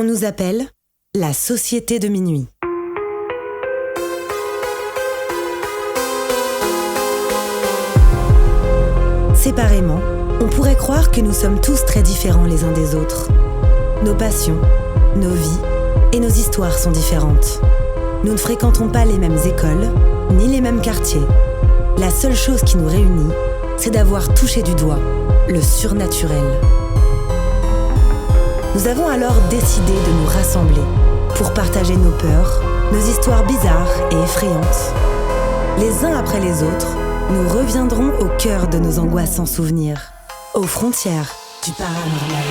On nous appelle la société de minuit. Séparément, on pourrait croire que nous sommes tous très différents les uns des autres. Nos passions, nos vies et nos histoires sont différentes. Nous ne fréquentons pas les mêmes écoles, ni les mêmes quartiers. La seule chose qui nous réunit, c'est d'avoir touché du doigt le surnaturel. Nous avons alors décidé de nous rassembler pour partager nos peurs, nos histoires bizarres et effrayantes. Les uns après les autres, nous reviendrons au cœur de nos angoissants souvenirs, aux frontières du paranormal.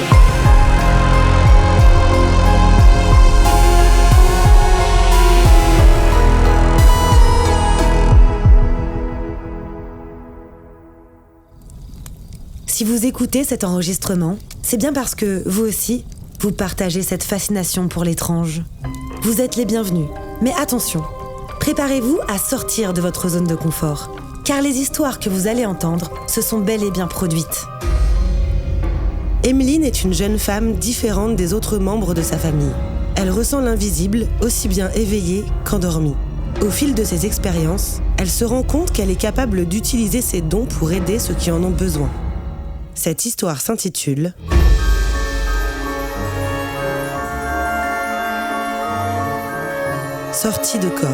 Si vous écoutez cet enregistrement, c'est bien parce que, vous aussi, vous partagez cette fascination pour l'étrange. Vous êtes les bienvenus, mais attention, préparez-vous à sortir de votre zone de confort, car les histoires que vous allez entendre se sont bel et bien produites. Emeline est une jeune femme différente des autres membres de sa famille. Elle ressent l'invisible aussi bien éveillée qu'endormie. Au fil de ses expériences, elle se rend compte qu'elle est capable d'utiliser ses dons pour aider ceux qui en ont besoin. Cette histoire s'intitule Sortie de corps.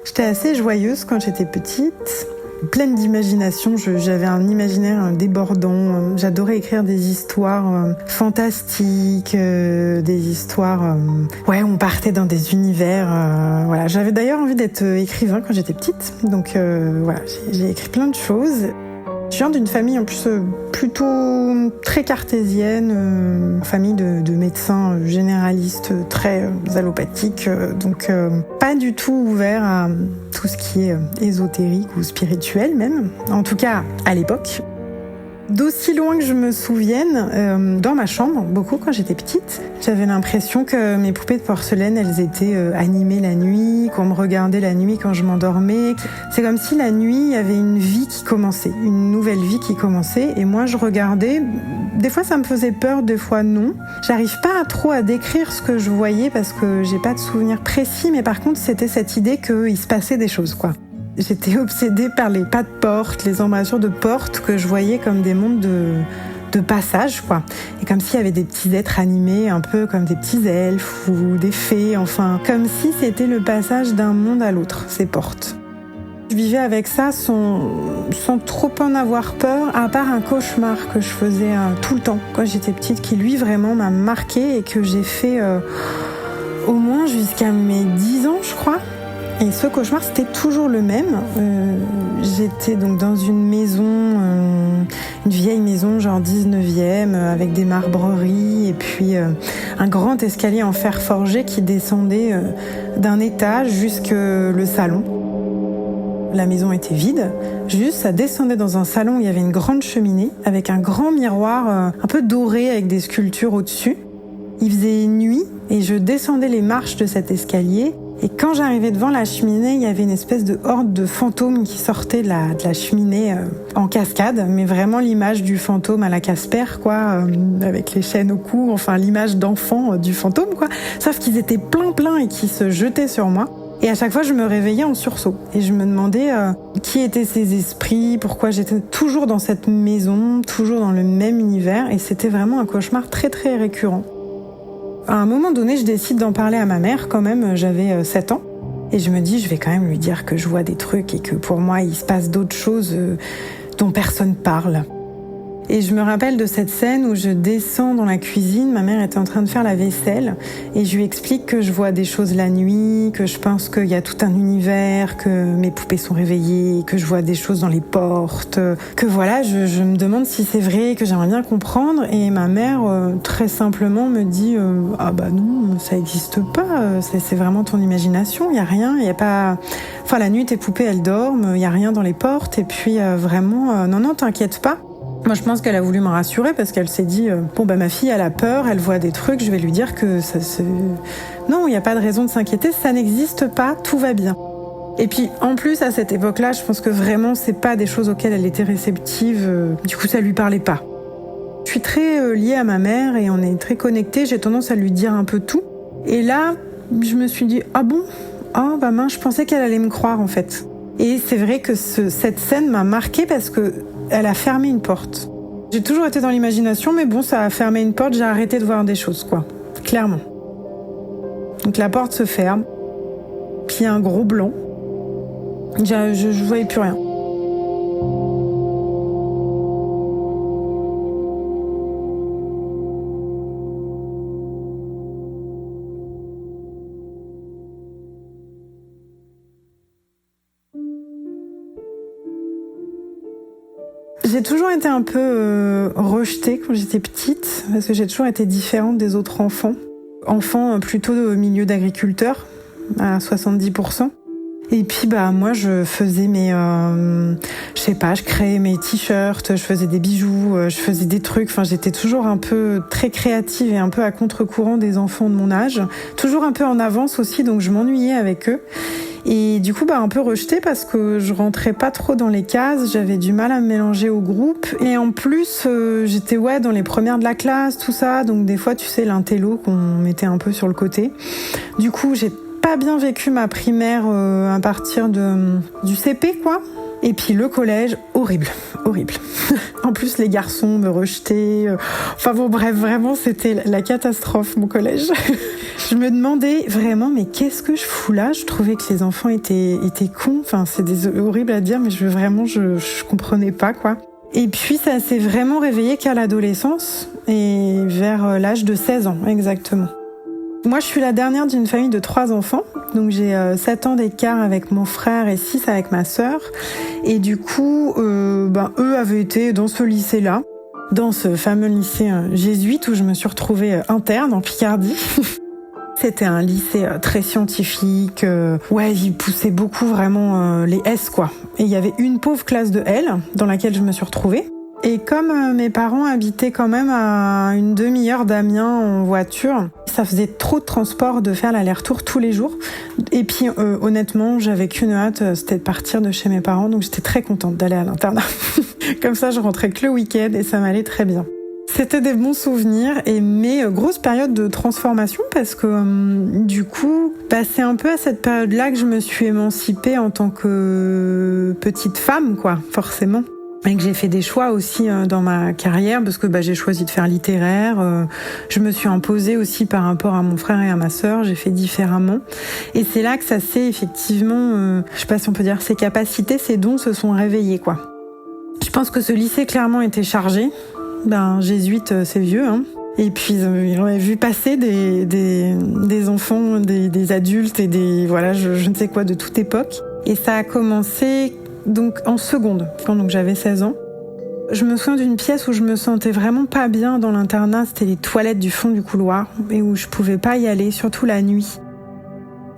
J'étais assez joyeuse quand j'étais petite, pleine d'imagination. J'avais un imaginaire débordant. J'adorais écrire des histoires fantastiques, des histoires... on partait dans des univers. Voilà. J'avais d'ailleurs envie d'être écrivain quand j'étais petite. Donc j'ai écrit plein de choses. Je viens d'une famille en plus plutôt très cartésienne, famille de médecins généralistes très allopathiques, donc pas du tout ouvert à tout ce qui est ésotérique ou spirituel même, en tout cas à l'époque. D'aussi loin que je me souvienne, dans ma chambre, beaucoup quand j'étais petite, j'avais l'impression que mes poupées de porcelaine, elles étaient animées la nuit, qu'on me regardait la nuit quand je m'endormais. C'est comme si la nuit, il y avait une vie qui commençait, une nouvelle vie qui commençait, et moi je regardais. Des fois ça me faisait peur, des fois non. J'arrive pas trop à décrire ce que je voyais parce que j'ai pas de souvenir précis, mais par contre c'était cette idée qu'il se passait des choses, quoi. J'étais obsédée par les pas de porte, les embrasures de porte que je voyais comme des mondes de passage, quoi. Et comme s'il y avait des petits êtres animés, un peu comme des petits elfes ou des fées, enfin, comme si c'était le passage d'un monde à l'autre, ces portes. Je vivais avec ça sans trop en avoir peur, à part un cauchemar que je faisais tout le temps quand j'étais petite, qui lui vraiment m'a marquée et que j'ai fait au moins jusqu'à mes 10 ans, je crois. Et ce cauchemar, c'était toujours le même. J'étais donc dans une maison, une vieille maison genre 19e, avec des marbreries et puis un grand escalier en fer forgé qui descendait d'un étage jusque le salon. La maison était vide, juste ça descendait dans un salon où il y avait une grande cheminée avec un grand miroir un peu doré avec des sculptures au-dessus. Il faisait nuit et je descendais les marches de cet escalier. Et quand j'arrivais devant la cheminée, il y avait une espèce de horde de fantômes qui sortaient de la cheminée en cascade, mais vraiment l'image du fantôme à la Casper, quoi, avec les chaînes au cou, enfin l'image d'enfant du fantôme, quoi. Sauf qu'ils étaient plein et qui se jetaient sur moi. Et à chaque fois, je me réveillais en sursaut. Et je me demandais qui étaient ces esprits, pourquoi j'étais toujours dans cette maison, toujours dans le même univers. Et c'était vraiment un cauchemar très très récurrent. À un moment donné, je décide d'en parler à ma mère quand même, j'avais 7 ans. Et je me dis, je vais quand même lui dire que je vois des trucs et que pour moi, il se passe d'autres choses dont personne parle. Et je me rappelle de cette scène où je descends dans la cuisine, ma mère était en train de faire la vaisselle et je lui explique que je vois des choses la nuit, que je pense qu'il y a tout un univers, que mes poupées sont réveillées, que je vois des choses dans les portes, que voilà, je me demande si c'est vrai, que j'aimerais bien comprendre. Et ma mère, très simplement, me dit « Ah bah non, ça n'existe pas, c'est vraiment ton imagination, il n'y a rien, il n'y a pas... Enfin, la nuit, tes poupées, elles dorment, il n'y a rien dans les portes, et puis vraiment, non, t'inquiète pas. » Moi, je pense qu'elle a voulu me rassurer parce qu'elle s'est dit ma fille, elle a peur, elle voit des trucs, je vais lui dire que ça se... Non, il n'y a pas de raison de s'inquiéter, ça n'existe pas, tout va bien. Et puis en plus à cette époque-là, je pense que vraiment c'est pas des choses auxquelles elle était réceptive, du coup ça lui parlait pas. Je suis très liée à ma mère et on est très connectés, j'ai tendance à lui dire un peu tout. Et là, je me suis dit ah bon ? Ah bah mince, je pensais qu'elle allait me croire en fait. Et c'est vrai que cette scène m'a marquée parce que elle a fermé une porte. J'ai toujours été dans l'imagination, mais bon, ça a fermé une porte, j'ai arrêté de voir des choses, quoi. Clairement. Donc la porte se ferme, puis il y a un gros blanc. Je voyais plus rien. J'ai toujours été un peu rejetée quand j'étais petite, parce que j'ai toujours été différente des autres enfants. Enfant plutôt de milieu d'agriculteur, à 70%. Et puis moi je faisais je créais mes t-shirts, je faisais des bijoux, je faisais des trucs, j'étais toujours un peu très créative et un peu à contre-courant des enfants de mon âge, toujours un peu en avance aussi, donc je m'ennuyais avec eux. Et du coup, un peu rejetée parce que je rentrais pas trop dans les cases, j'avais du mal à me mélanger au groupe. Et en plus, j'étais dans les premières de la classe, tout ça. Donc des fois, tu sais, l'intello qu'on mettait un peu sur le côté. Du coup, j'ai pas bien vécu ma primaire à partir du CP, quoi. Et puis le collège, horrible. En plus, les garçons me rejetaient. Bref, vraiment, c'était la catastrophe, mon collège. Je me demandais vraiment, mais qu'est-ce que je fous là ? Je trouvais que les enfants étaient cons. C'est horrible à dire, mais je comprenais pas, quoi. Et puis, ça s'est vraiment réveillé qu'à l'adolescence, et vers l'âge de 16 ans, exactement. Moi, je suis la dernière d'une famille de 3 enfants, donc j'ai 7 ans d'écart avec mon frère et 6 avec ma sœur. Et du coup, eux avaient été dans ce lycée-là, dans ce fameux lycée jésuite où je me suis retrouvée interne en Picardie. C'était un lycée très scientifique, il poussait beaucoup vraiment les S, quoi. Et il y avait une pauvre classe de L dans laquelle je me suis retrouvée. Et comme mes parents habitaient quand même à une demi-heure d'Amiens en voiture, ça faisait trop de transport de faire l'aller-retour tous les jours. Et puis honnêtement, j'avais qu'une hâte, c'était de partir de chez mes parents, donc j'étais très contente d'aller à l'internat. Comme ça, je rentrais que le week-end et ça m'allait très bien. C'était des bons souvenirs, mais grosse période de transformation parce que du coup, c'est un peu à cette période-là que je me suis émancipée en tant que petite femme, quoi, forcément. Et que j'ai fait des choix aussi dans ma carrière parce que j'ai choisi de faire littéraire. Je me suis imposée aussi par rapport à mon frère et à ma sœur. J'ai fait différemment. Et c'est là que ça s'est effectivement, je sais pas si on peut dire, ses capacités, ses dons se sont réveillés, quoi. Je pense que ce lycée clairement était chargé. Jésuite, c'est vieux, hein. Et puis on avait vu passer des enfants, des adultes et je ne sais quoi de toute époque. Et ça a commencé donc en seconde, quand j'avais 16 ans. Je me souviens d'une pièce où je me sentais vraiment pas bien dans l'internat, c'était les toilettes du fond du couloir, et où je pouvais pas y aller, surtout la nuit.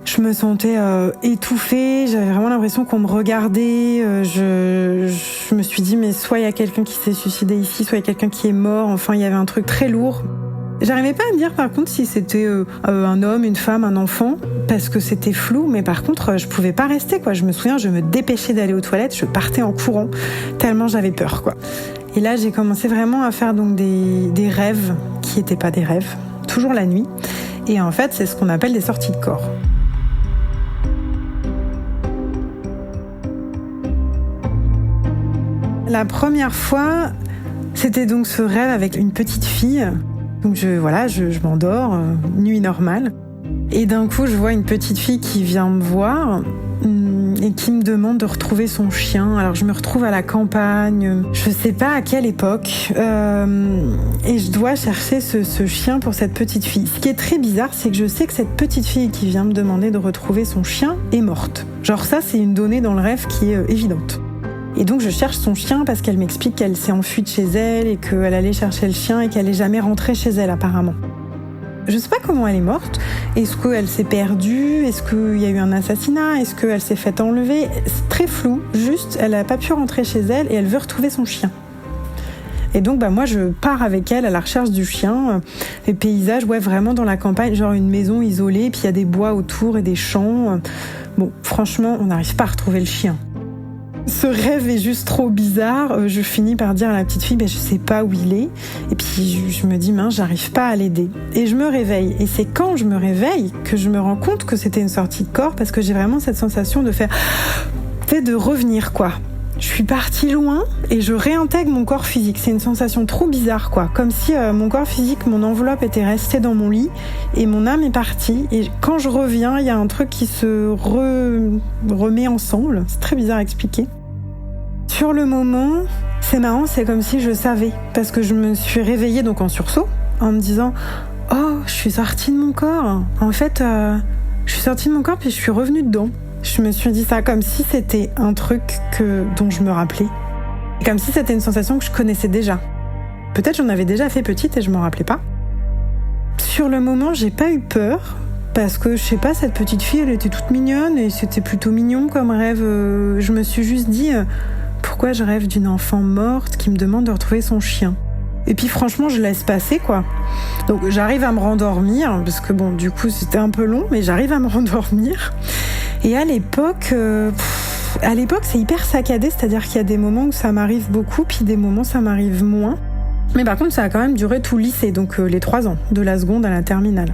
Je me sentais étouffée, j'avais vraiment l'impression qu'on me regardait, je me suis dit mais soit il y a quelqu'un qui s'est suicidé ici, soit il y a quelqu'un qui est mort, il y avait un truc très lourd. J'arrivais pas à me dire par contre si c'était un homme, une femme, un enfant, parce que c'était flou, mais par contre je pouvais pas rester, quoi. Je me souviens, je me dépêchais d'aller aux toilettes, je partais en courant, tellement j'avais peur, quoi. Et là j'ai commencé vraiment à faire donc des rêves qui étaient pas des rêves, toujours la nuit, et en fait c'est ce qu'on appelle des sorties de corps. La première fois, c'était donc ce rêve avec une petite fille. Donc je m'endors, nuit normale. Et d'un coup, je vois une petite fille qui vient me voir et qui me demande de retrouver son chien. Alors je me retrouve à la campagne, je sais pas à quelle époque, et je dois chercher ce chien pour cette petite fille. Ce qui est très bizarre, c'est que je sais que cette petite fille qui vient me demander de retrouver son chien est morte. Genre ça, c'est une donnée dans le rêve qui est évidente. Et donc je cherche son chien parce qu'elle m'explique qu'elle s'est enfuie de chez elle et qu'elle allait chercher le chien et qu'elle n'est jamais rentrée chez elle apparemment. Je sais pas comment elle est morte. Est-ce qu'elle s'est perdue ? Est-ce qu'il y a eu un assassinat ? Est-ce qu'elle s'est faite enlever ? C'est très flou. Juste, elle n'a pas pu rentrer chez elle et elle veut retrouver son chien. Et donc moi je pars avec elle à la recherche du chien. Les paysages, vraiment dans la campagne, genre une maison isolée, puis il y a des bois autour et des champs. Bon, franchement, on n'arrive pas à retrouver le chien. Ce rêve est juste trop bizarre. Je finis par dire à la petite fille, je sais pas où il est. Et puis je me dis, mince, j'arrive pas à l'aider. Et je me réveille. Et c'est quand je me réveille que je me rends compte que c'était une sortie de corps, parce que j'ai vraiment cette sensation de faire, de revenir, quoi. Je suis partie loin et je réintègre mon corps physique. C'est une sensation trop bizarre, quoi. Comme si mon corps physique, mon enveloppe était restée dans mon lit et mon âme est partie. Et quand je reviens, il y a un truc qui se remet ensemble. C'est très bizarre à expliquer. Sur le moment, c'est marrant, c'est comme si je savais. Parce que je me suis réveillée donc en sursaut, en me disant « Oh, je suis sortie de mon corps. En fait, je suis sortie de mon corps puis je suis revenue dedans. » Je me suis dit ça comme si c'était un truc dont je me rappelais. Comme si c'était une sensation que je connaissais déjà. Peut-être j'en avais déjà fait petite et je m'en rappelais pas. Sur le moment, j'ai pas eu peur. Parce que, je sais pas, cette petite fille, elle était toute mignonne et c'était plutôt mignon comme rêve. Je me suis juste dit, pourquoi je rêve d'une enfant morte qui me demande de retrouver son chien ? Et puis franchement, je laisse passer, quoi. Donc j'arrive à me rendormir, parce que bon, du coup, c'était un peu long, mais j'arrive à me rendormir. Et à l'époque, c'est hyper saccadé, c'est-à-dire qu'il y a des moments où ça m'arrive beaucoup, puis des moments où ça m'arrive moins. Mais par contre, ça a quand même duré tout le lycée, donc les 3 ans, de la seconde à la terminale.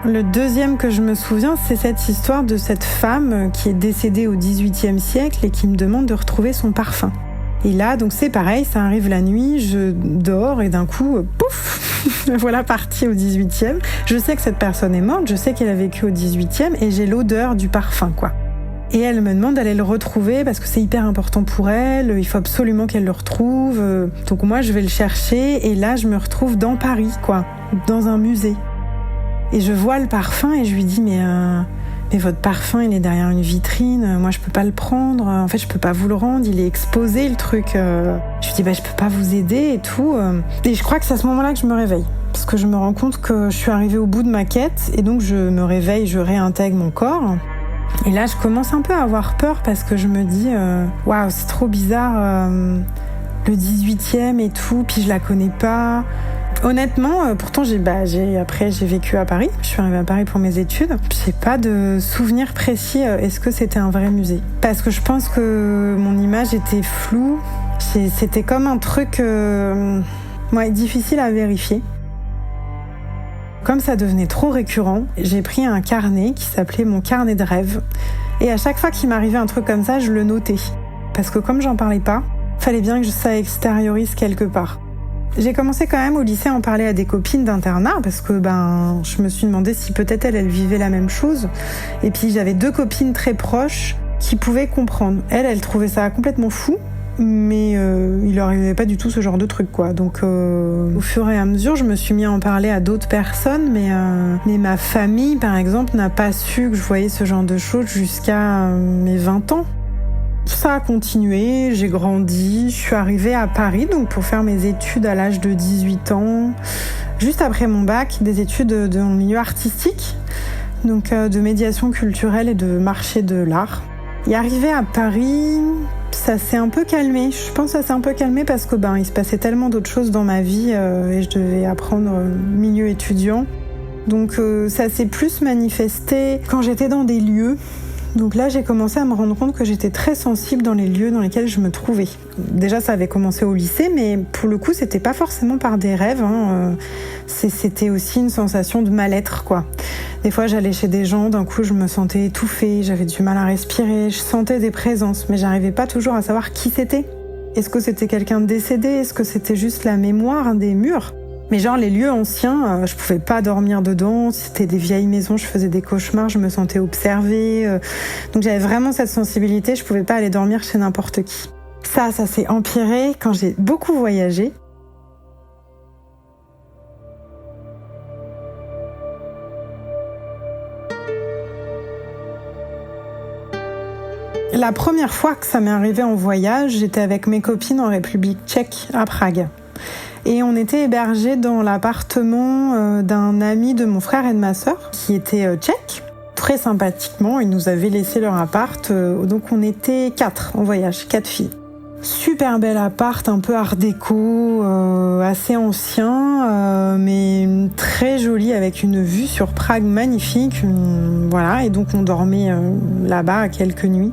Le deuxième que je me souviens, c'est cette histoire de cette femme qui est décédée au XVIIIe siècle et qui me demande de retrouver son parfum. Et là, donc c'est pareil, ça arrive la nuit, je dors et d'un coup, pouf, me voilà partie au 18e. Je sais que cette personne est morte, je sais qu'elle a vécu au 18e et j'ai l'odeur du parfum, quoi. Et elle me demande d'aller le retrouver parce que c'est hyper important pour elle, il faut absolument qu'elle le retrouve. Donc moi, je vais le chercher et là, je me retrouve dans Paris, quoi, dans un musée. Et je vois le parfum et je lui dis, mais votre parfum, il est derrière une vitrine, moi je peux pas le prendre, en fait je peux pas vous le rendre, il est exposé le truc. Je lui dis, je peux pas vous aider et tout. Et je crois que c'est à ce moment-là que je me réveille, parce que je me rends compte que je suis arrivée au bout de ma quête, et donc je me réveille, je réintègre mon corps. Et là je commence un peu à avoir peur, parce que je me dis, waouh, c'est trop bizarre, le 18e et tout, puis je la connais pas. Honnêtement, pourtant j'ai vécu à Paris, je suis arrivée à Paris pour mes études. J'ai pas de souvenir précis, est-ce que c'était un vrai musée ? Parce que je pense que mon image était floue, c'était comme un truc difficile à vérifier. Comme ça devenait trop récurrent, j'ai pris un carnet qui s'appelait mon carnet de rêves. Et à chaque fois qu'il m'arrivait un truc comme ça, je le notais. Parce que comme j'en parlais pas, fallait bien que ça extériorise quelque part. J'ai commencé quand même au lycée à en parler à des copines d'internat parce que je me suis demandé si peut-être elles vivaient la même chose. Et puis j'avais 2 copines très proches qui pouvaient comprendre. Elle trouvait ça complètement fou, mais il leur arrivait pas du tout ce genre de truc, quoi. Donc au fur et à mesure, je me suis mis à en parler à d'autres personnes, mais ma famille, par exemple, n'a pas su que je voyais ce genre de choses jusqu'à mes 20 ans. Ça a continué, j'ai grandi, je suis arrivée à Paris donc pour faire mes études à l'âge de 18 ans, juste après mon bac, des études dans le milieu artistique, donc de médiation culturelle et de marché de l'art. Et arrivé à Paris, ça s'est un peu calmé. Je pense que ça s'est un peu calmé parce que il se passait tellement d'autres choses dans ma vie et je devais apprendre milieu étudiant. Donc ça s'est plus manifesté quand j'étais dans des lieux. Donc là, j'ai commencé à me rendre compte que j'étais très sensible dans les lieux dans lesquels je me trouvais. Déjà, ça avait commencé au lycée, mais pour le coup, c'était pas forcément par des rêves. C'était aussi une sensation de mal-être, quoi. Des fois, j'allais chez des gens, d'un coup, je me sentais étouffée, j'avais du mal à respirer, je sentais des présences, mais j'arrivais pas toujours à savoir qui c'était. Est-ce que c'était quelqu'un de décédé ? Est-ce que c'était juste la mémoire des murs ? Mais genre les lieux anciens, je pouvais pas dormir dedans, c'était des vieilles maisons, je faisais des cauchemars, je me sentais observée. Donc j'avais vraiment cette sensibilité, je pouvais pas aller dormir chez n'importe qui. Ça s'est empiré quand j'ai beaucoup voyagé. La première fois que ça m'est arrivé en voyage, j'étais avec mes copines en République tchèque, à Prague. Et on était hébergés dans l'appartement d'un ami de mon frère et de ma sœur, qui était tchèque. Très sympathiquement, ils nous avaient laissé leur appart. Donc on était 4 en voyage, 4 filles. Super bel appart, un peu art déco, assez ancien, mais très joli avec une vue sur Prague magnifique. Voilà, et donc on dormait là-bas à quelques nuits.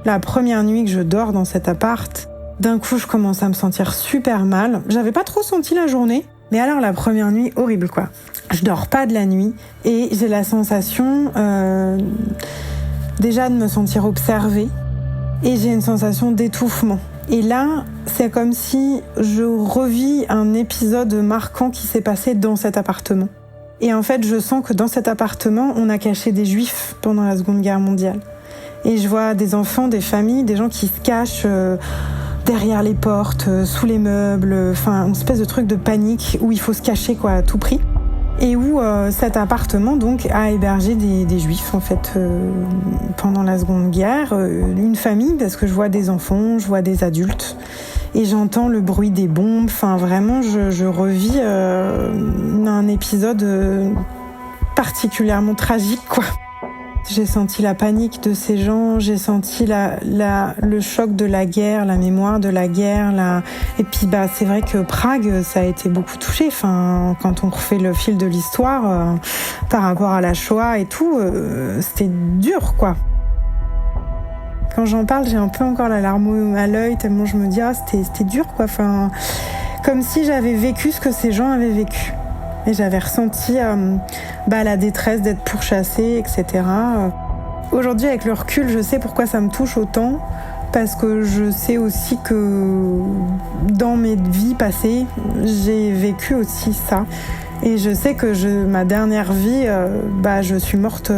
La première nuit que je dors dans cet appart, d'un coup je commence à me sentir super mal. J'avais pas trop senti la journée, mais alors la première nuit, horrible quoi. Je dors pas de la nuit et j'ai la sensation déjà de me sentir observée. Et j'ai une sensation d'étouffement. Et là, c'est comme si je revis un épisode marquant qui s'est passé dans cet appartement. Et en fait, je sens que dans cet appartement, on a caché des juifs pendant la Seconde Guerre mondiale. Et je vois des enfants, des familles, des gens qui se cachent derrière les portes, sous les meubles, enfin une espèce de truc de panique où il faut se cacher quoi, à tout prix. Et où cet appartement donc a hébergé des juifs en fait pendant la Seconde Guerre, une famille parce que je vois des enfants, je vois des adultes et j'entends le bruit des bombes. Enfin vraiment je revis un épisode particulièrement tragique quoi. J'ai senti la panique de ces gens, j'ai senti le choc de la guerre, la mémoire de la guerre. Et puis c'est vrai que Prague, ça a été beaucoup touché. Enfin, quand on refait le fil de l'histoire par rapport à la Shoah et tout, c'était dur, quoi. Quand j'en parle, j'ai un peu encore la larme à l'œil, tellement je me dis c'était dur, quoi. Enfin, comme si j'avais vécu ce que ces gens avaient vécu. Et j'avais ressenti la détresse d'être pourchassée, etc. Aujourd'hui, avec le recul, je sais pourquoi ça me touche autant, parce que je sais aussi que dans mes vies passées, j'ai vécu aussi ça. Et je sais que ma dernière vie, je suis morte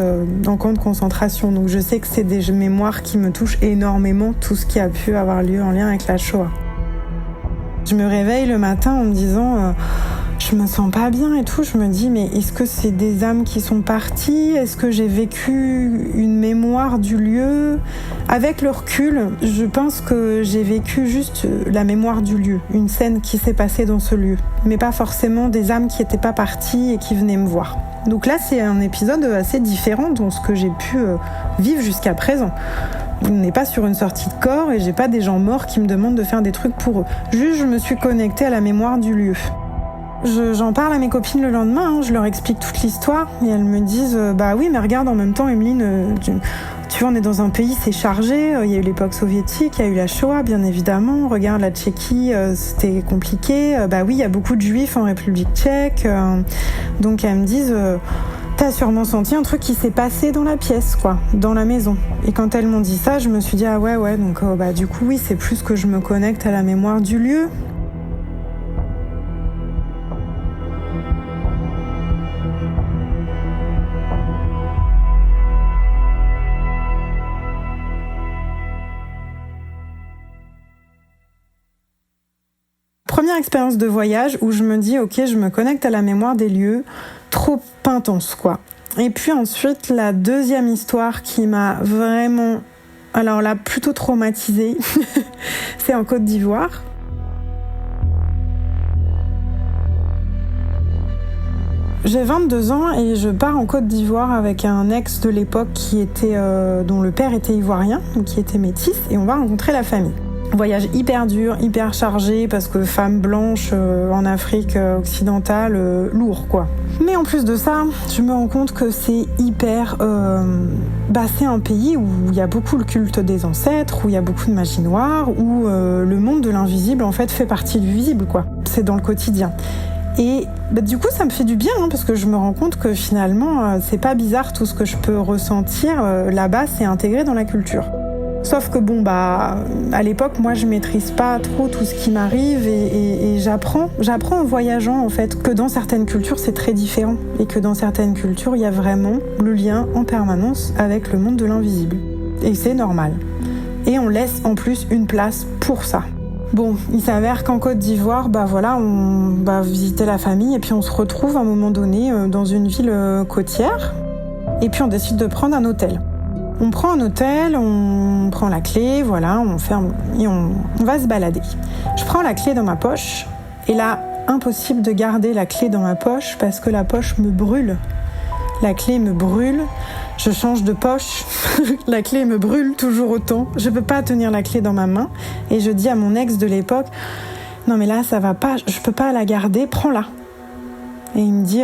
en camp de concentration. Donc je sais que c'est des mémoires qui me touchent énormément, tout ce qui a pu avoir lieu en lien avec la Shoah. Je me réveille le matin en me disant... je me sens pas bien et tout, je me dis mais est-ce que c'est des âmes qui sont parties ? Est-ce que j'ai vécu une mémoire du lieu ? Avec le recul, je pense que j'ai vécu juste la mémoire du lieu, une scène qui s'est passée dans ce lieu, mais pas forcément des âmes qui étaient pas parties et qui venaient me voir. Donc là, c'est un épisode assez différent de ce que j'ai pu vivre jusqu'à présent. On n'est pas sur une sortie de corps et j'ai pas des gens morts qui me demandent de faire des trucs pour eux. Juste, je me suis connectée à la mémoire du lieu. J'en parle à mes copines le lendemain, je leur explique toute l'histoire et elles me disent oui mais regarde en même temps Emeline, tu vois on est dans un pays c'est chargé, il y a eu l'époque soviétique, il y a eu la Shoah bien évidemment, regarde la Tchéquie c'était compliqué, oui il y a beaucoup de juifs en République tchèque, donc elles me disent t'as sûrement senti un truc qui s'est passé dans la pièce quoi, dans la maison. Et quand elles m'ont dit ça je me suis dit ouais donc du coup oui c'est plus que je me connecte à la mémoire du lieu. Première expérience de voyage où je me dis ok je me connecte à la mémoire des lieux, trop intense quoi. Et puis ensuite la deuxième histoire qui m'a vraiment, alors là plutôt traumatisée, c'est en Côte d'Ivoire. J'ai 22 ans et je pars en Côte d'Ivoire avec un ex de l'époque qui était, dont le père était ivoirien, qui était métis, et on va rencontrer la famille. Voyage hyper dur, hyper chargé, parce que femme blanche en Afrique occidentale, lourd quoi. Mais en plus de ça, je me rends compte que c'est hyper... c'est un pays où il y a beaucoup le culte des ancêtres, où il y a beaucoup de magie noire, où le monde de l'invisible en fait fait partie du visible quoi. C'est dans le quotidien. Et du coup ça me fait du bien parce que je me rends compte que finalement c'est pas bizarre, tout ce que je peux ressentir là-bas c'est intégré dans la culture. Sauf que à l'époque, moi, je maîtrise pas trop tout ce qui m'arrive et j'apprends en voyageant, en fait, que dans certaines cultures, c'est très différent et que dans certaines cultures, il y a vraiment le lien en permanence avec le monde de l'invisible. Et c'est normal. Et on laisse en plus une place pour ça. Bon, il s'avère qu'en Côte d'Ivoire, on va visiter la famille et puis on se retrouve à un moment donné dans une ville côtière et puis on décide de prendre un hôtel. On prend un hôtel, on prend la clé, voilà, on ferme et on va se balader. Je prends la clé dans ma poche et là, impossible de garder la clé dans ma poche parce que la poche me brûle. La clé me brûle Je change de poche, la clé me brûle toujours autant. Je peux pas tenir la clé dans ma main. Et je dis à mon ex de l'époque, non mais là ça va pas, je peux pas la garder, prends-la. Et il me dit,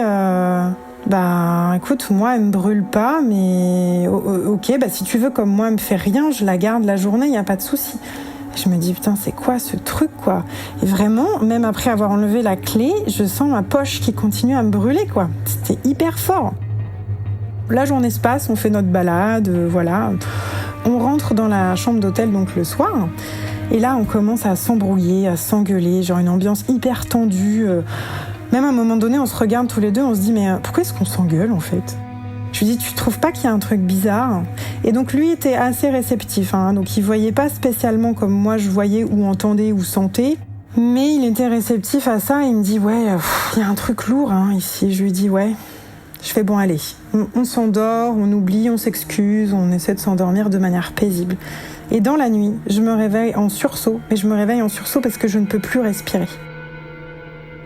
écoute, moi elle me brûle pas, mais ok, si tu veux comme moi elle me fait rien, je la garde la journée, y a pas de souci. Je me dis, putain, c'est quoi ce truc, quoi? Et vraiment, même après avoir enlevé la clé, je sens ma poche qui continue à me brûler, quoi. C'était hyper fort. La journée se passe, on fait notre balade, voilà. On rentre dans la chambre d'hôtel, donc le soir. Et là, on commence à s'embrouiller, à s'engueuler, genre une ambiance hyper tendue. Même à un moment donné, on se regarde tous les deux, on se dit, mais pourquoi est-ce qu'on s'engueule, en fait? Je lui dis, tu trouves pas qu'il y a un truc bizarre? Et donc lui était assez réceptif, donc il voyait pas spécialement comme moi je voyais ou entendais ou sentais, mais il était réceptif à ça. Il me dit, ouais, il y a un truc lourd ici. Je lui dis, ouais. Je fais, bon allez, on s'endort, on oublie, on s'excuse, on essaie de s'endormir de manière paisible. Et dans la nuit, je me réveille en sursaut, et je me réveille en sursaut parce que je ne peux plus respirer.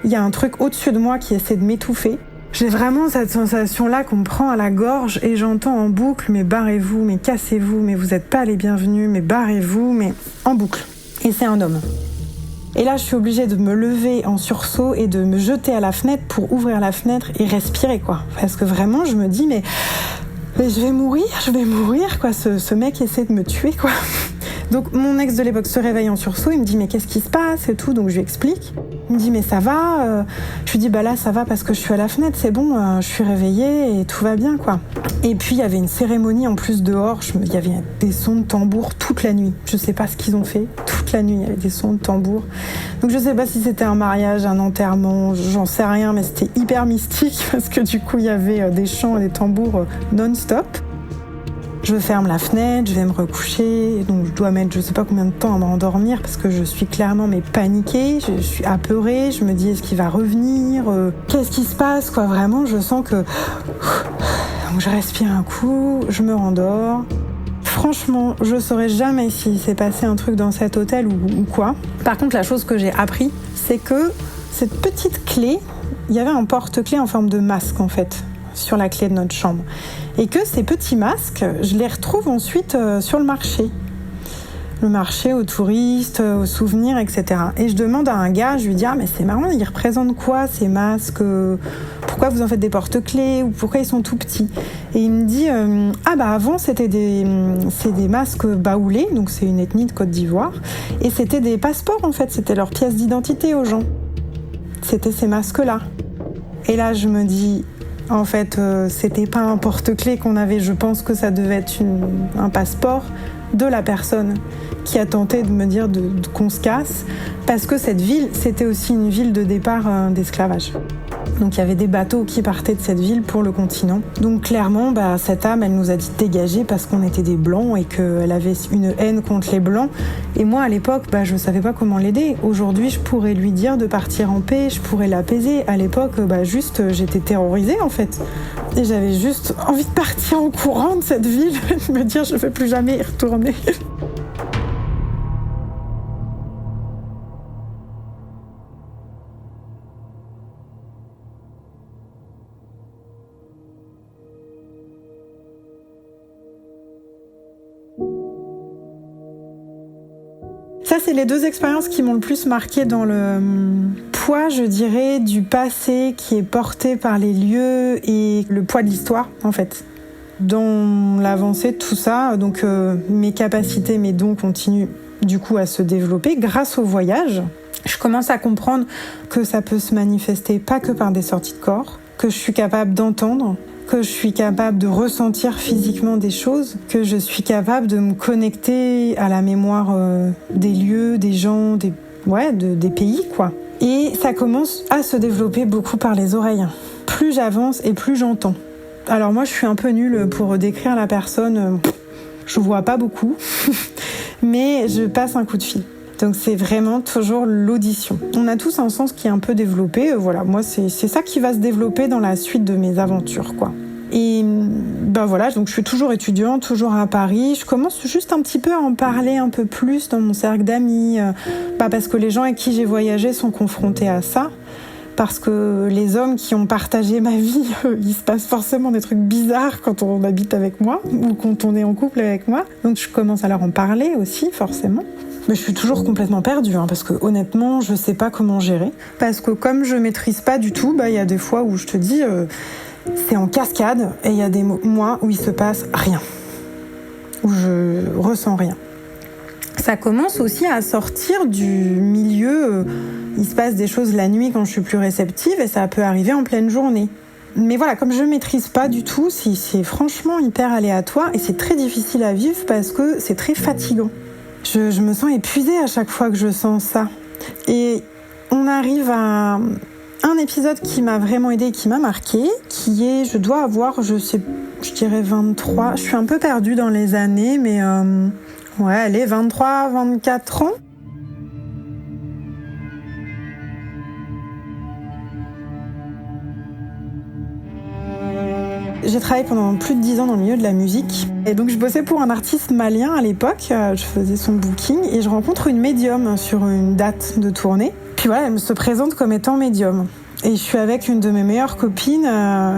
Il y a un truc au-dessus de moi qui essaie de m'étouffer. J'ai vraiment cette sensation-là qu'on me prend à la gorge et j'entends en boucle, mais barrez-vous, mais cassez-vous, mais vous n'êtes pas les bienvenus, mais barrez-vous, mais en boucle. Et c'est un homme. Et là, je suis obligée de me lever en sursaut et de me jeter à la fenêtre pour ouvrir la fenêtre et respirer, quoi. Parce que vraiment, je me dis, mais je vais mourir, quoi. Ce mec essaie de me tuer, quoi. Donc mon ex de l'époque se réveille en sursaut, il me dit mais qu'est-ce qui se passe et tout, donc je lui explique. Il me dit mais ça va, je lui dis là ça va parce que je suis à la fenêtre, c'est bon, je suis réveillée et tout va bien, quoi. Et puis il y avait une cérémonie en plus dehors, il y avait des sons de tambour toute la nuit, je sais pas ce qu'ils ont fait, toute la nuit il y avait des sons de tambour. Donc je sais pas si c'était un mariage, un enterrement, j'en sais rien, mais c'était hyper mystique parce que du coup il y avait des chants et des tambours non-stop. Je ferme la fenêtre, je vais me recoucher, donc je dois mettre je sais pas combien de temps à m'endormir parce que je suis clairement paniquée, je suis apeurée, je me dis est-ce qu'il va revenir, qu'est-ce qui se passe, quoi, vraiment je sens que... Donc je respire un coup, je me rendors. Franchement, je saurais jamais s'il s'est passé un truc dans cet hôtel ou quoi. Par contre, la chose que j'ai appris, c'est que cette petite clé, il y avait un porte-clés en forme de masque en fait, sur la clé de notre chambre. Et que ces petits masques, je les retrouve ensuite sur le marché. Le marché aux touristes, aux souvenirs, etc. Et je demande à un gars, je lui dis « Ah, mais c'est marrant, ils représentent quoi ces masques? Pourquoi vous en faites des porte-clés? Ou pourquoi ils sont tout petits ?» Et il me dit « Ah bah avant, c'est des masques baoulés, donc c'est une ethnie de Côte d'Ivoire. Et c'était des passeports en fait, c'était leur pièce d'identité aux gens. C'était ces masques-là. » Et là, je me dis... En fait, c'était pas un porte-clés qu'on avait, je pense que ça devait être un passeport de la personne qui a tenté de me dire qu'on se casse, parce que cette ville, c'était aussi une ville de départ d'esclavage. Donc il y avait des bateaux qui partaient de cette ville pour le continent. Donc clairement, cette âme, elle nous a dit de dégager parce qu'on était des blancs et qu'elle avait une haine contre les blancs. Et moi, à l'époque, je savais pas comment l'aider. Aujourd'hui, je pourrais lui dire de partir en paix, je pourrais l'apaiser. À l'époque, j'étais terrorisée en fait. Et j'avais juste envie de partir en courant de cette ville, de me dire je ne veux plus jamais y retourner. Ça, c'est les deux expériences qui m'ont le plus marquée dans le poids, je dirais, du passé qui est porté par les lieux et le poids de l'histoire, en fait. Dans l'avancée de tout ça, donc mes capacités, mes dons continuent du coup à se développer grâce au voyage. Je commence à comprendre que ça peut se manifester pas que par des sorties de corps, que je suis capable d'entendre, que je suis capable de ressentir physiquement des choses, que je suis capable de me connecter à la mémoire des lieux, des gens, des pays, quoi. Et ça commence à se développer beaucoup par les oreilles. Plus j'avance et plus j'entends. Alors moi, je suis un peu nulle pour décrire la personne. Je vois pas beaucoup, mais je passe un coup de fil. Donc c'est vraiment toujours l'audition. On a tous un sens qui est un peu développé. Voilà, moi c'est ça qui va se développer dans la suite de mes aventures, quoi. Et voilà, donc je suis toujours étudiante, toujours à Paris. Je commence juste un petit peu à en parler un peu plus dans mon cercle d'amis, parce que les gens avec qui j'ai voyagé sont confrontés à ça. parce que les hommes qui ont partagé ma vie, il se passe forcément des trucs bizarres quand on habite avec moi ou quand on est en couple avec moi. Donc je commence à leur en parler aussi, forcément. Mais je suis toujours complètement perdue, parce que honnêtement, je sais pas comment gérer. Parce que comme je maîtrise pas du tout, y a des fois où je te dis, c'est en cascade, et il y a des mois où il se passe rien, où je ressens rien. Ça commence aussi à sortir du milieu, il se passe des choses la nuit quand je suis plus réceptive, et ça peut arriver en pleine journée. Mais voilà, comme je maîtrise pas du tout, c'est franchement hyper aléatoire, et c'est très difficile à vivre parce que c'est très fatigant. Je me sens épuisée à chaque fois que je sens ça. Et on arrive à un épisode qui m'a vraiment aidée et qui m'a marquée, qui est, je dois avoir, je dirais 23, je suis un peu perdue dans les années, mais allez, 23, 24 ans. J'ai travaillé pendant plus de 10 ans dans le milieu de la musique. Et donc je bossais pour un artiste malien à l'époque, je faisais son booking et je rencontre une médium sur une date de tournée. Puis voilà, elle me se présente comme étant médium. Et je suis avec une de mes meilleures copines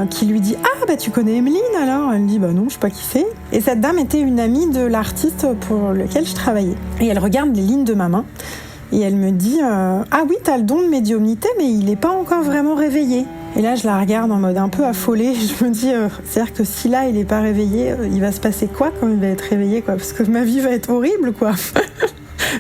qui lui dit « Ah, tu connais Emeline alors ?» Elle me dit « Non, je sais pas qui c'est. » Et cette dame était une amie de l'artiste pour lequel je travaillais. Et elle regarde les lignes de ma main et elle me dit « Ah oui, t'as le don de médiumnité, mais il est pas encore vraiment réveillé. » Et là, je la regarde en mode un peu affolée. Je me dis, c'est-à-dire que si là, il est pas réveillé, il va se passer quoi quand il va être réveillé, quoi ? Parce que ma vie va être horrible, quoi.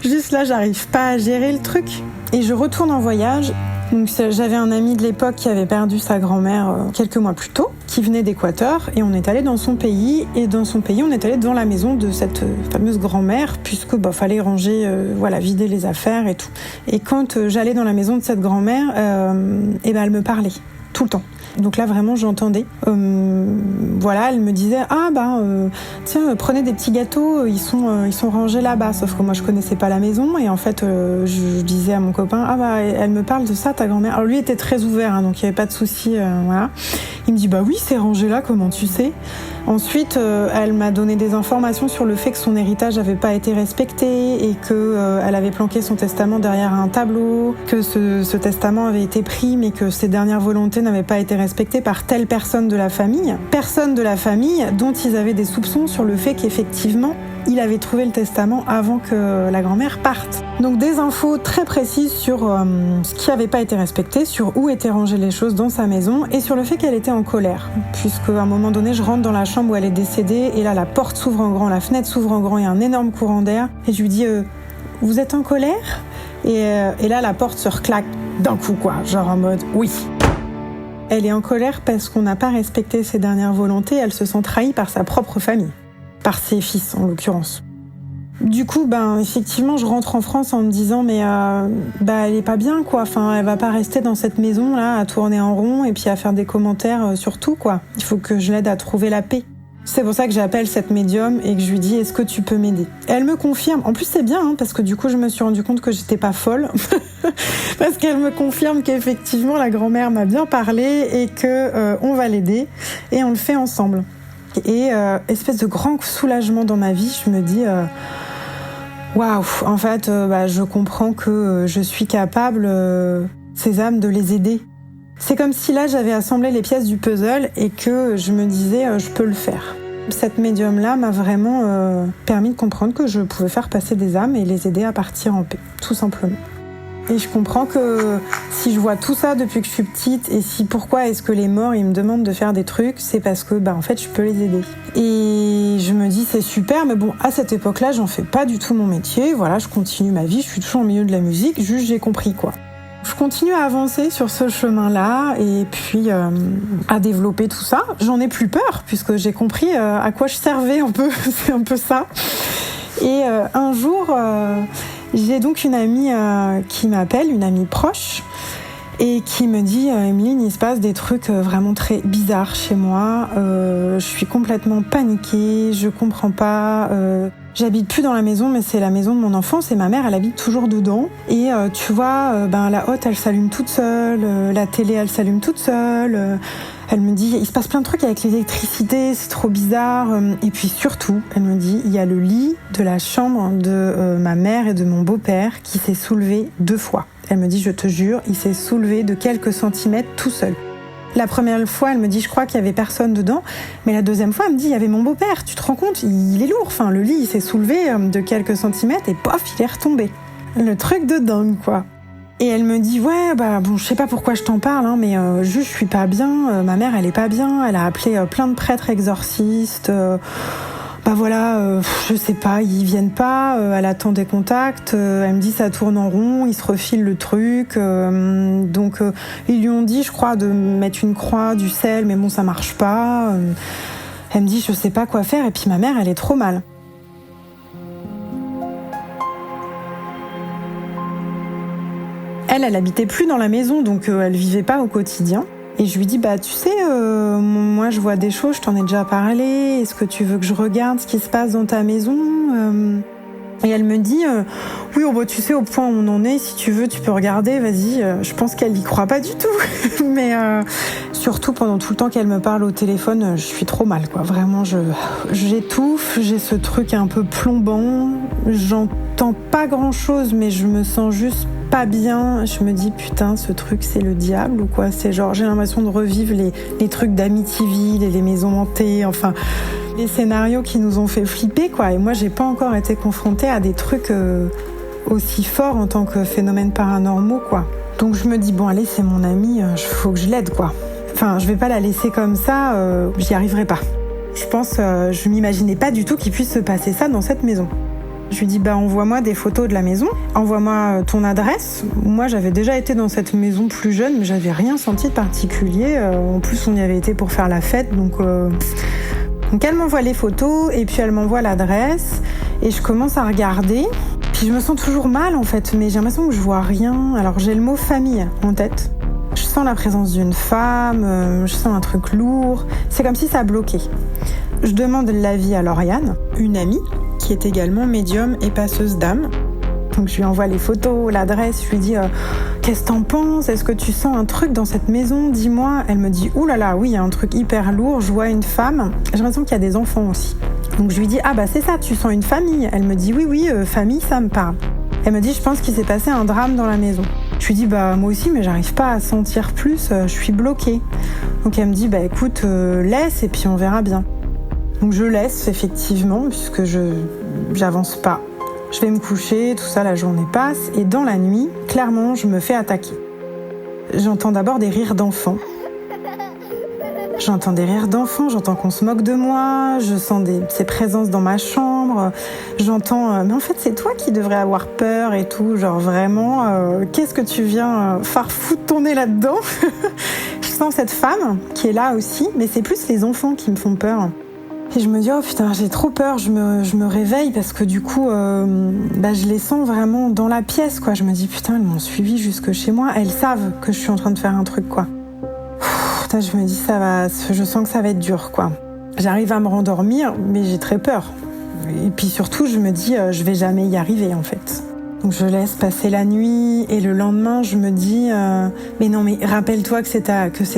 Juste là, j'arrive pas à gérer le truc. Et je retourne en voyage. Donc, j'avais un ami de l'époque qui avait perdu sa grand-mère quelques mois plus tôt, qui venait d'Équateur, et on est allé dans son pays. Et dans son pays, on est allé devant la maison de cette fameuse grand-mère, puisque fallait ranger, vider les affaires et tout. Et quand j'allais dans la maison de cette grand-mère, elle me parlait. Tout le temps. Donc là, vraiment, j'entendais. Elle me disait tiens, prenez des petits gâteaux, ils sont rangés là-bas. Sauf que moi, je connaissais pas la maison. Et en fait, je disais à mon copain, elle me parle de ça, ta grand-mère. Alors lui était très ouvert, donc il y avait pas de souci. Voilà. Il me dit, oui, c'est rangé là, comment tu sais ? Ensuite, elle m'a donné des informations sur le fait que son héritage n'avait pas été respecté et qu'elle avait planqué son testament derrière un tableau, que ce testament avait été pris mais que ses dernières volontés n'avaient pas été respectées par telle personne de la famille. Personne de la famille dont ils avaient des soupçons sur le fait qu'effectivement, il avait trouvé le testament avant que la grand-mère parte. Donc des infos très précises sur ce qui n'avait pas été respecté, sur où étaient rangées les choses dans sa maison et sur le fait qu'elle était en colère. Puisqu'à un moment donné, je rentre dans la chambre où elle est décédée et là, la porte s'ouvre en grand, la fenêtre s'ouvre en grand, il y a un énorme courant d'air. Et je lui dis « Vous êtes en colère ?» et là, la porte se reclaque d'un coup, quoi. Genre en mode « Oui ». Elle est en colère parce qu'on n'a pas respecté ses dernières volontés, elle se sent trahie par sa propre famille. Par ses fils, en l'occurrence. Du coup, effectivement, je rentre en France en me disant mais elle est pas bien, quoi. Enfin, elle va pas rester dans cette maison là à tourner en rond et puis à faire des commentaires sur tout, quoi. Il faut que je l'aide à trouver la paix. C'est pour ça que j'appelle cette médium et que je lui dis est-ce que tu peux m'aider ? Elle me confirme. En plus, c'est bien parce que du coup, je me suis rendu compte que j'étais pas folle parce qu'elle me confirme qu'effectivement la grand-mère m'a bien parlé et que on va l'aider et on le fait ensemble. Et espèce de grand soulagement dans ma vie, je me dis waouh, en fait, je comprends que je suis capable, ces âmes, de les aider. C'est comme si là, j'avais assemblé les pièces du puzzle et que je me disais je peux le faire. Cette médium-là m'a vraiment permis de comprendre que je pouvais faire passer des âmes et les aider à partir en paix, tout simplement. Et je comprends que si je vois tout ça depuis que je suis petite et pourquoi est-ce que les morts ils me demandent de faire des trucs, c'est parce que en fait je peux les aider. Et je me dis c'est super, mais bon, à cette époque-là j'en fais pas du tout mon métier, voilà, je continue ma vie, je suis toujours au milieu de la musique, juste j'ai compris, quoi. Je continue à avancer sur ce chemin-là et puis à développer tout ça. J'en ai plus peur puisque j'ai compris à quoi je servais un peu, c'est un peu ça. Et un jour, j'ai donc une amie qui m'appelle, une amie proche, et qui me dit « Emeline, il se passe des trucs vraiment très bizarres chez moi. Je suis complètement paniquée, je comprends pas. J'habite plus dans la maison, mais c'est la maison de mon enfance et ma mère, elle habite toujours dedans. Et tu vois, la hotte, elle s'allume toute seule, la télé, elle s'allume toute seule. Elle me dit, il se passe plein de trucs avec l'électricité, c'est trop bizarre. Et puis surtout, elle me dit, il y a le lit de la chambre de ma mère et de mon beau-père qui s'est soulevé 2 fois. Elle me dit, je te jure, il s'est soulevé de quelques centimètres tout seul. La première fois, elle me dit, je crois qu'il y avait personne dedans. Mais la deuxième fois, elle me dit, il y avait mon beau-père. Tu te rends compte, il est lourd. Enfin, le lit, il s'est soulevé de quelques centimètres et pof, il est retombé. Le truc de dingue, quoi. Et elle me dit, ouais, bon, je sais pas pourquoi je t'en parle, hein, mais juste, je suis pas bien. Ma mère, elle est pas bien. Elle a appelé plein de prêtres exorcistes. Je sais pas, ils viennent pas, elle attend des contacts, elle me dit ça tourne en rond, ils se refilent le truc, donc ils lui ont dit, je crois, de mettre une croix, du sel, mais bon, ça marche pas. Elle me dit, je sais pas quoi faire, et puis ma mère, elle est trop mal. Elle habitait plus dans la maison, donc elle vivait pas au quotidien. Et je lui dis, tu sais, moi je vois des choses, je t'en ai déjà parlé, est-ce que tu veux que je regarde ce qui se passe dans ta maison Et elle me dit, oui, tu sais, au point où on en est, si tu veux, tu peux regarder, vas-y. Je pense qu'elle y croit pas du tout. Mais surtout, pendant tout le temps qu'elle me parle au téléphone, je suis trop mal, quoi. Vraiment, j'étouffe, j'ai ce truc un peu plombant, j'entends pas grand-chose, mais je me sens juste pas bien. Je me dis, putain, ce truc, c'est le diable ou quoi? C'est genre, j'ai l'impression de revivre les trucs d'Amityville et les maisons hantées, enfin, les scénarios qui nous ont fait flipper, quoi. Et moi, j'ai pas encore été confrontée à des trucs aussi forts en tant que phénomènes paranormaux, quoi. Donc je me dis, bon, allez, c'est mon amie, faut que je l'aide, quoi. Enfin, je vais pas la laisser comme ça, j'y arriverai pas. Je pense, je m'imaginais pas du tout qu'il puisse se passer ça dans cette maison. Je lui dis, envoie-moi des photos de la maison, envoie-moi ton adresse. Moi, j'avais déjà été dans cette maison plus jeune, mais j'avais rien senti de particulier. En plus, on y avait été pour faire la fête, donc elle m'envoie les photos, et puis elle m'envoie l'adresse, et je commence à regarder. Puis je me sens toujours mal, en fait, mais j'ai l'impression que je vois rien. Alors, j'ai le mot famille en tête. Je sens la présence d'une femme, je sens un truc lourd. C'est comme si ça bloquait. Je demande l'avis à Lauriane, une amie, qui est également médium et passeuse d'âme. Donc je lui envoie les photos, l'adresse, je lui dis qu'est-ce que t'en penses? Est-ce que tu sens un truc dans cette maison? Dis-moi. Elle me dit oulala, oui, il y a un truc hyper lourd, je vois une femme. J'ai l'impression qu'il y a des enfants aussi. Donc je lui dis c'est ça, tu sens une famille? Elle me dit oui, famille, ça me parle. Elle me dit je pense qu'il s'est passé un drame dans la maison. Je lui dis moi aussi, mais j'arrive pas à sentir plus, je suis bloquée. Donc elle me dit écoute, laisse et puis on verra bien. Donc je laisse effectivement, puisque j'avance pas. Je vais me coucher, tout ça, la journée passe, et dans la nuit, clairement, je me fais attaquer. J'entends d'abord des rires d'enfants. J'entends qu'on se moque de moi, je sens ces présences dans ma chambre, j'entends mais en fait c'est toi qui devrais avoir peur et tout, genre vraiment, qu'est-ce que tu viens farfoutre ton nez là-dedans? Je sens cette femme qui est là aussi, mais c'est plus les enfants qui me font peur. Et je me dis, oh putain, j'ai trop peur, je me réveille parce que du coup, je les sens vraiment dans la pièce, quoi. Je me dis, putain, elles m'ont suivi jusque chez moi, elles savent que je suis en train de faire un truc, quoi. Putain, je me dis, je sens que ça va être dur, quoi. J'arrive à me rendormir, mais j'ai très peur. Et puis surtout, je me dis, je vais jamais y arriver, en fait. Donc je laisse passer la nuit et le lendemain, je me dis mais non, mais rappelle-toi que c'est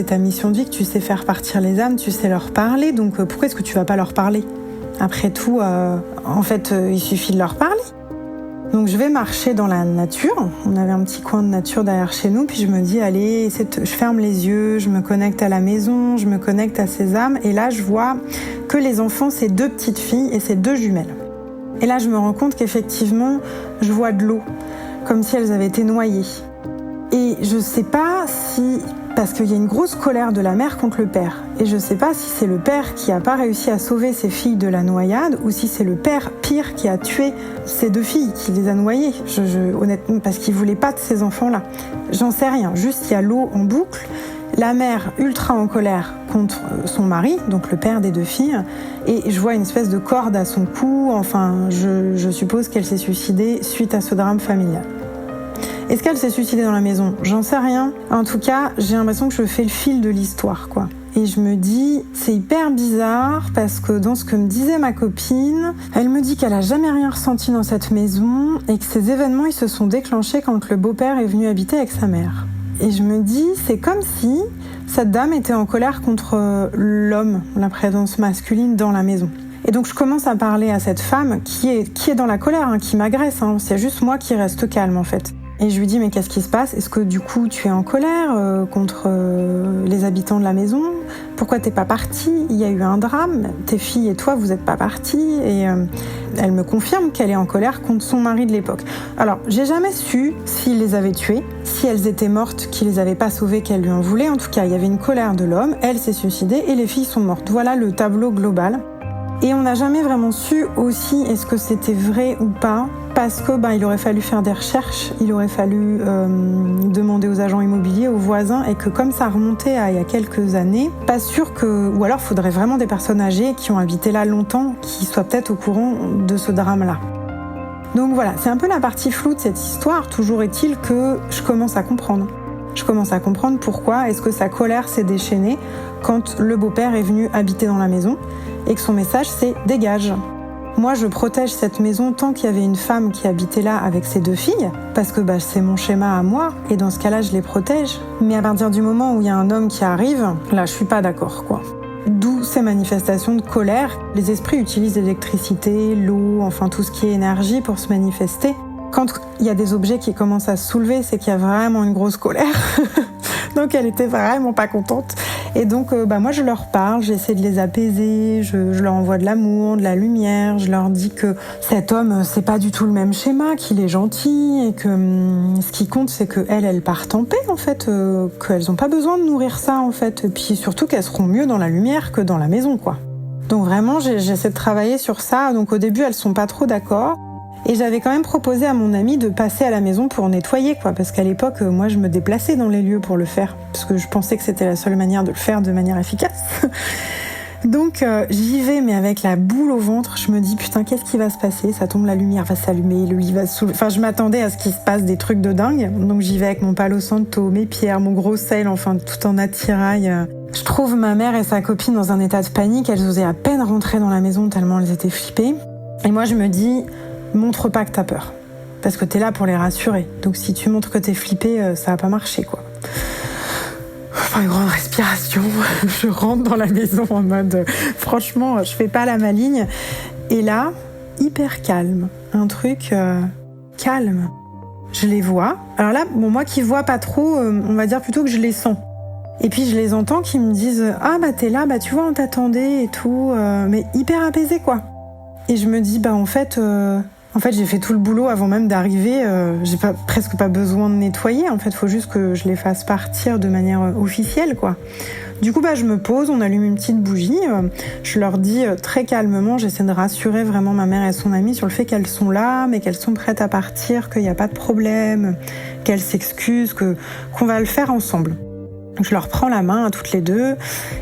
ta mission de vie, que tu sais faire partir les âmes, tu sais leur parler, donc pourquoi est-ce que tu vas pas leur parler? Après tout, en fait, il suffit de leur parler. Donc je vais marcher dans la nature, on avait un petit coin de nature derrière chez nous, puis je me dis allez, je ferme les yeux, je me connecte à la maison, je me connecte à ces âmes, et là je vois que les enfants, c'est 2 petites filles et c'est 2 jumelles. Et là, je me rends compte qu'effectivement, je vois de l'eau, comme si elles avaient été noyées. Et je sais pas si... Parce qu'il y a une grosse colère de la mère contre le père. Et je sais pas si c'est le père qui a pas réussi à sauver ses filles de la noyade, ou si c'est le père, pire, qui a tué ces 2 filles, qui les a noyées. Honnêtement, parce qu'il voulait pas de ces enfants-là. J'en sais rien. Juste, il y a l'eau en boucle. La mère ultra en colère contre son mari, donc le père des 2 filles, et je vois une espèce de corde à son cou, enfin je suppose qu'elle s'est suicidée suite à ce drame familial. Est-ce qu'elle s'est suicidée dans la maison? J'en sais rien. En tout cas, j'ai l'impression que je fais le fil de l'histoire, quoi. Et je me dis, c'est hyper bizarre parce que dans ce que me disait ma copine, elle me dit qu'elle a jamais rien ressenti dans cette maison et que ces événements, ils se sont déclenchés quand le beau-père est venu habiter avec sa mère. Et je me dis, c'est comme si cette dame était en colère contre l'homme, la présence masculine dans la maison. Et donc je commence à parler à cette femme qui est dans la colère, qui m'agresse. C'est juste moi qui reste calme en fait. Et je lui dis, mais qu'est-ce qui se passe ? Est-ce que du coup tu es en colère contre les habitants de la maison ? Pourquoi t'es pas partie ? Il y a eu un drame, tes filles et toi vous êtes pas partis. Et elle me confirme qu'elle est en colère contre son mari de l'époque. Alors j'ai jamais su s'il les avait tuées, si elles étaient mortes, qu'il les avait pas sauvées, qu'elle lui en voulait. En tout cas il y avait une colère de l'homme, elle s'est suicidée et les filles sont mortes. Voilà le tableau global. Et on n'a jamais vraiment su aussi est-ce que c'était vrai ou pas, parce que il aurait fallu faire des recherches, il aurait fallu demander aux agents immobiliers, aux voisins, et que comme ça remontait à il y a quelques années, pas sûr que... Ou alors faudrait vraiment des personnes âgées qui ont habité là longtemps, qui soient peut-être au courant de ce drame-là. Donc voilà, c'est un peu la partie floue de cette histoire, toujours est-il que je commence à comprendre. Je commence à comprendre pourquoi est-ce que sa colère s'est déchaînée quand le beau-père est venu habiter dans la maison et que son message c'est « dégage ». Moi, je protège cette maison tant qu'il y avait une femme qui habitait là avec ses 2 filles, parce que c'est mon schéma à moi, et dans ce cas-là, je les protège. Mais à partir du moment où il y a un homme qui arrive, là, je suis pas d'accord, quoi. D'où ces manifestations de colère. Les esprits utilisent l'électricité, l'eau, enfin tout ce qui est énergie pour se manifester. Quand il y a des objets qui commencent à se soulever, c'est qu'il y a vraiment une grosse colère. Donc elle était vraiment pas contente. Et donc moi je leur parle, j'essaie de les apaiser, je leur envoie de l'amour, de la lumière, je leur dis que cet homme c'est pas du tout le même schéma, qu'il est gentil et que ce qui compte c'est qu'elles partent en paix en fait, qu'elles ont pas besoin de nourrir ça en fait, et puis surtout qu'elles seront mieux dans la lumière que dans la maison quoi. Donc vraiment j'essaie de travailler sur ça, donc au début elles sont pas trop d'accord. Et j'avais quand même proposé à mon amie de passer à la maison pour nettoyer, quoi, parce qu'à l'époque, moi, je me déplaçais dans les lieux pour le faire, parce que je pensais que c'était la seule manière de le faire de manière efficace. Donc, j'y vais, mais avec la boule au ventre, je me dis, putain, qu'est-ce qui va se passer ? Ça tombe, la lumière va s'allumer, le lit va se soulever. Enfin, je m'attendais à ce qu'il se passe des trucs de dingue. Donc, j'y vais avec mon palo santo, mes pierres, mon gros sel, enfin, tout en attirail. Je trouve ma mère et sa copine dans un état de panique. Elles osaient à peine rentrer dans la maison tellement elles étaient flippées. Et moi, je me dis... montre pas que t'as peur, parce que t'es là pour les rassurer. Donc si tu montres que t'es flippé, ça va pas marcher, quoi. Enfin, une grande respiration, je rentre dans la maison en mode, franchement, je fais pas la maligne. Et là, hyper calme, un truc calme. Je les vois. Alors là, moi qui vois pas trop, on va dire plutôt que je les sens. Et puis je les entends qui me disent « Ah t'es là, tu vois, on t'attendait et tout. » Mais hyper apaisé, quoi. Et je me dis en fait, j'ai fait tout le boulot avant même d'arriver. J'ai presque pas besoin de nettoyer. En fait, faut juste que je les fasse partir de manière officielle, quoi. Du coup, je me pose, on allume une petite bougie. Je leur dis très calmement, j'essaie de rassurer vraiment ma mère et son amie sur le fait qu'elles sont là, mais qu'elles sont prêtes à partir, qu'il n'y a pas de problème, qu'elles s'excusent, qu'on va le faire ensemble. Je leur prends la main à toutes les deux,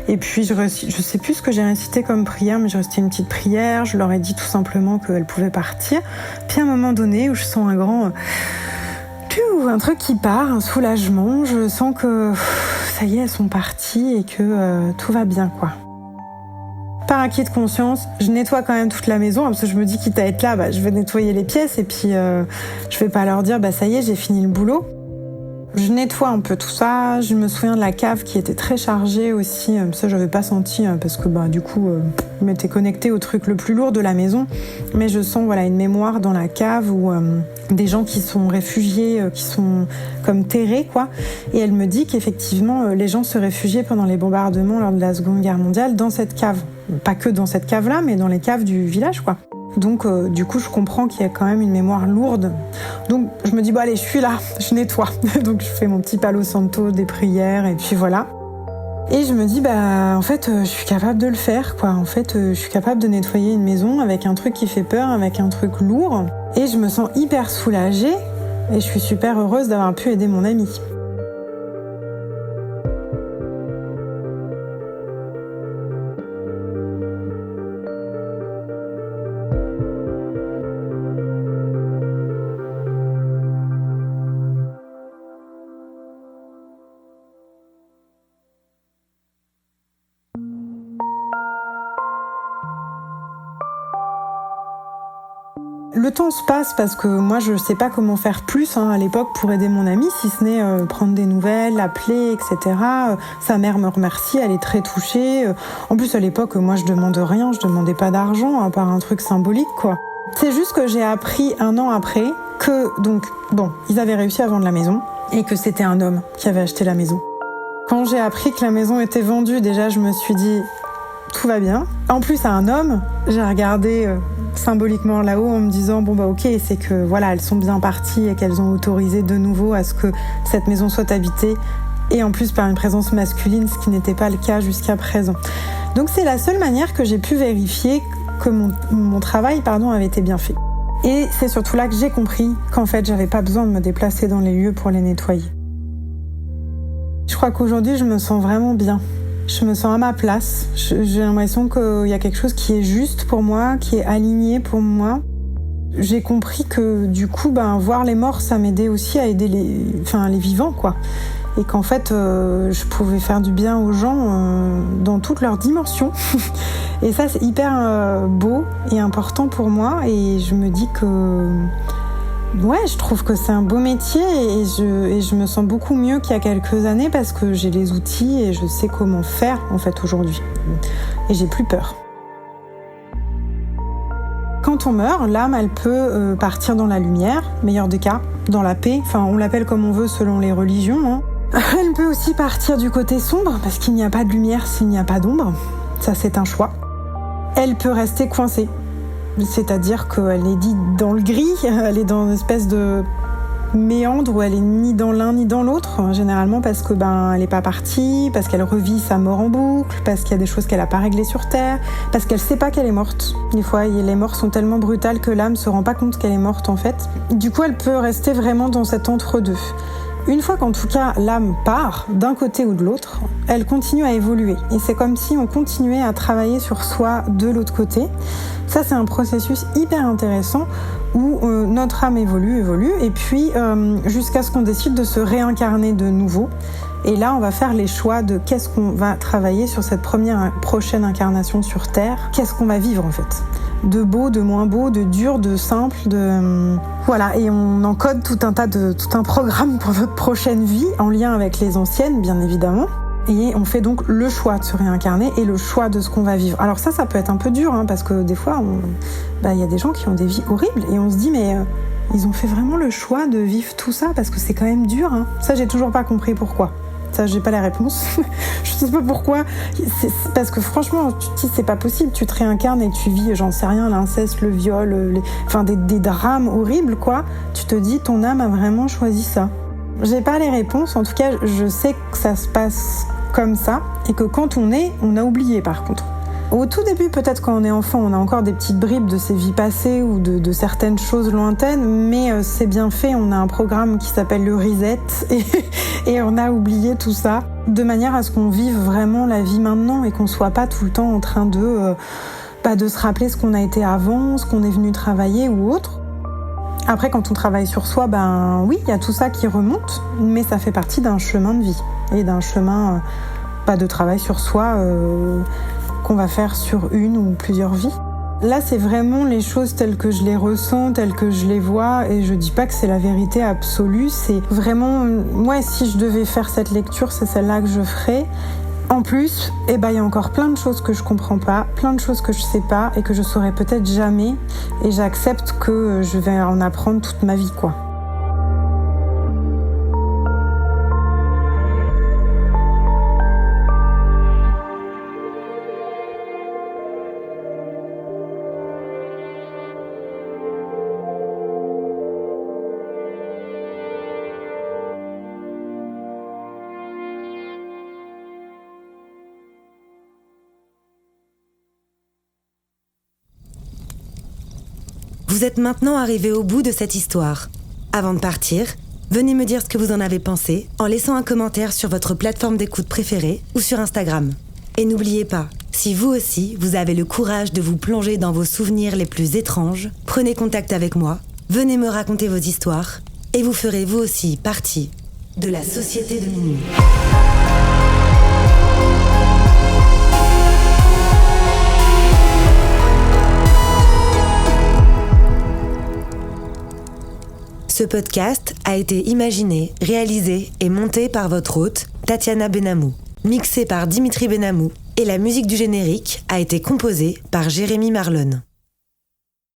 et puis je sais plus ce que j'ai récité comme prière, mais j'ai récité une petite prière, je leur ai dit tout simplement qu'elles pouvaient partir. Puis à un moment donné, où je sens un truc qui part, un soulagement, je sens que ça y est, elles sont parties et que tout va bien, quoi. Par acquis de conscience, je nettoie quand même toute la maison, parce que je me dis quitte à être là, je vais nettoyer les pièces, et puis je vais pas leur dire ça y est, j'ai fini le boulot. Je nettoie un peu tout ça, je me souviens de la cave qui était très chargée aussi, ça j'avais pas senti parce que du coup je m'étais connectée au truc le plus lourd de la maison, mais je sens une mémoire dans la cave où des gens qui sont réfugiés, qui sont comme terrés, quoi, et elle me dit qu'effectivement les gens se réfugiaient pendant les bombardements lors de la Seconde Guerre mondiale dans cette cave, pas que dans cette cave-là, mais dans les caves du village, quoi. Donc du coup je comprends qu'il y a quand même une mémoire lourde. Donc je me dis allez, je suis là, je nettoie. Donc je fais mon petit palo santo, des prières, et puis voilà. Et je me dis en fait je suis capable de le faire, quoi. En fait je suis capable de nettoyer une maison avec un truc qui fait peur, avec un truc lourd. Et je me sens hyper soulagée et je suis super heureuse d'avoir pu aider mon amie. Le temps se passe parce que moi je sais pas comment faire plus à l'époque pour aider mon amie, si ce n'est prendre des nouvelles, l'appeler, etc. Sa mère me remercie, elle est très touchée. En plus à l'époque moi je demande rien, je demandais pas d'argent à part un truc symbolique, quoi. C'est juste que j'ai appris 1 an après que, ils avaient réussi à vendre la maison et que c'était un homme qui avait acheté la maison. Quand j'ai appris que la maison était vendue, déjà, je me suis dit, tout va bien. En plus, à un homme, j'ai regardé symboliquement là-haut en me disant, ok, c'est que voilà, elles sont bien parties et qu'elles ont autorisé de nouveau à ce que cette maison soit habitée et en plus par une présence masculine, ce qui n'était pas le cas jusqu'à présent. Donc c'est la seule manière que j'ai pu vérifier que mon travail avait été bien fait. Et c'est surtout là que j'ai compris qu'en fait, j'avais pas besoin de me déplacer dans les lieux pour les nettoyer. Je crois qu'aujourd'hui, je me sens vraiment bien. Je me sens à ma place. J'ai l'impression qu'il y a quelque chose qui est juste pour moi, qui est aligné pour moi. J'ai compris que du coup, voir les morts, ça m'aidait aussi à aider les vivants, quoi. Et qu'en fait, je pouvais faire du bien aux gens dans toutes leurs dimensions. Et ça, c'est hyper beau et important pour moi. Et je me dis que... je trouve que c'est un beau métier et je me sens beaucoup mieux qu'il y a quelques années parce que j'ai les outils et je sais comment faire en fait aujourd'hui. Et j'ai plus peur. Quand on meurt, l'âme, elle peut partir dans la lumière, meilleur des cas, dans la paix. Enfin, on l'appelle comme on veut selon les religions, hein. Elle peut aussi partir du côté sombre parce qu'il n'y a pas de lumière s'il n'y a pas d'ombre. Ça, c'est un choix. Elle peut rester coincée. C'est-à-dire qu'elle est dite dans le gris, elle est dans une espèce de méandre où elle est ni dans l'un ni dans l'autre, généralement parce que elle n'est pas partie, parce qu'elle revit sa mort en boucle, parce qu'il y a des choses qu'elle n'a pas réglées sur Terre, parce qu'elle ne sait pas qu'elle est morte. Des fois, les morts sont tellement brutales que l'âme ne se rend pas compte qu'elle est morte en fait. Du coup, elle peut rester vraiment dans cet entre-deux. Une fois qu'en tout cas l'âme part, d'un côté ou de l'autre, elle continue à évoluer. Et c'est comme si on continuait à travailler sur soi de l'autre côté. Ça, c'est un processus hyper intéressant où notre âme évolue, et puis jusqu'à ce qu'on décide de se réincarner de nouveau. Et là, on va faire les choix de qu'est-ce qu'on va travailler sur cette prochaine incarnation sur Terre. Qu'est-ce qu'on va vivre en fait ? De beau, de moins beau, de dur, de simple, voilà. Et on encode tout un programme pour notre prochaine vie, en lien avec les anciennes, bien évidemment. Et on fait donc le choix de se réincarner et le choix de ce qu'on va vivre. Alors ça peut être un peu dur, parce que des fois, y a des gens qui ont des vies horribles et on se dit, mais ils ont fait vraiment le choix de vivre tout ça parce que c'est quand même dur. Ça, j'ai toujours pas compris pourquoi. Ça, j'ai pas la réponse. Je sais pas pourquoi. C'est parce que franchement, tu te dis, c'est pas possible. Tu te réincarnes et tu vis, j'en sais rien, l'inceste, le viol, des drames horribles, quoi. Tu te dis, ton âme a vraiment choisi ça. J'ai pas les réponses. En tout cas, je sais que ça se passe comme ça et que quand on a oublié par contre. Au tout début, peut-être quand on est enfant, on a encore des petites bribes de ses vies passées ou de certaines choses lointaines, mais c'est bien fait, on a un programme qui s'appelle le reset et on a oublié tout ça, de manière à ce qu'on vive vraiment la vie maintenant et qu'on soit pas tout le temps en train de se rappeler ce qu'on a été avant, ce qu'on est venu travailler ou autre. Après, quand on travaille sur soi, oui, il y a tout ça qui remonte, mais ça fait partie d'un chemin de vie et d'un chemin de travail sur soi qu'on va faire sur une ou plusieurs vies. Là, c'est vraiment les choses telles que je les ressens, telles que je les vois, et je dis pas que c'est la vérité absolue, c'est vraiment, si je devais faire cette lecture, c'est celle-là que je ferais. En plus, il y a encore plein de choses que je comprends pas, plein de choses que je sais pas et que je saurai peut-être jamais, et j'accepte que je vais en apprendre toute ma vie, quoi. Vous êtes maintenant arrivé au bout de cette histoire. Avant de partir, venez me dire ce que vous en avez pensé en laissant un commentaire sur votre plateforme d'écoute préférée ou sur Instagram. Et n'oubliez pas, si vous aussi, vous avez le courage de vous plonger dans vos souvenirs les plus étranges, prenez contact avec moi, venez me raconter vos histoires et vous ferez vous aussi partie de la Société de Minuit. Ce podcast a été imaginé, réalisé et monté par votre hôte, Tatiana Benamou, mixé par Dimitri Benamou, et la musique du générique a été composée par Jérémy Marlon.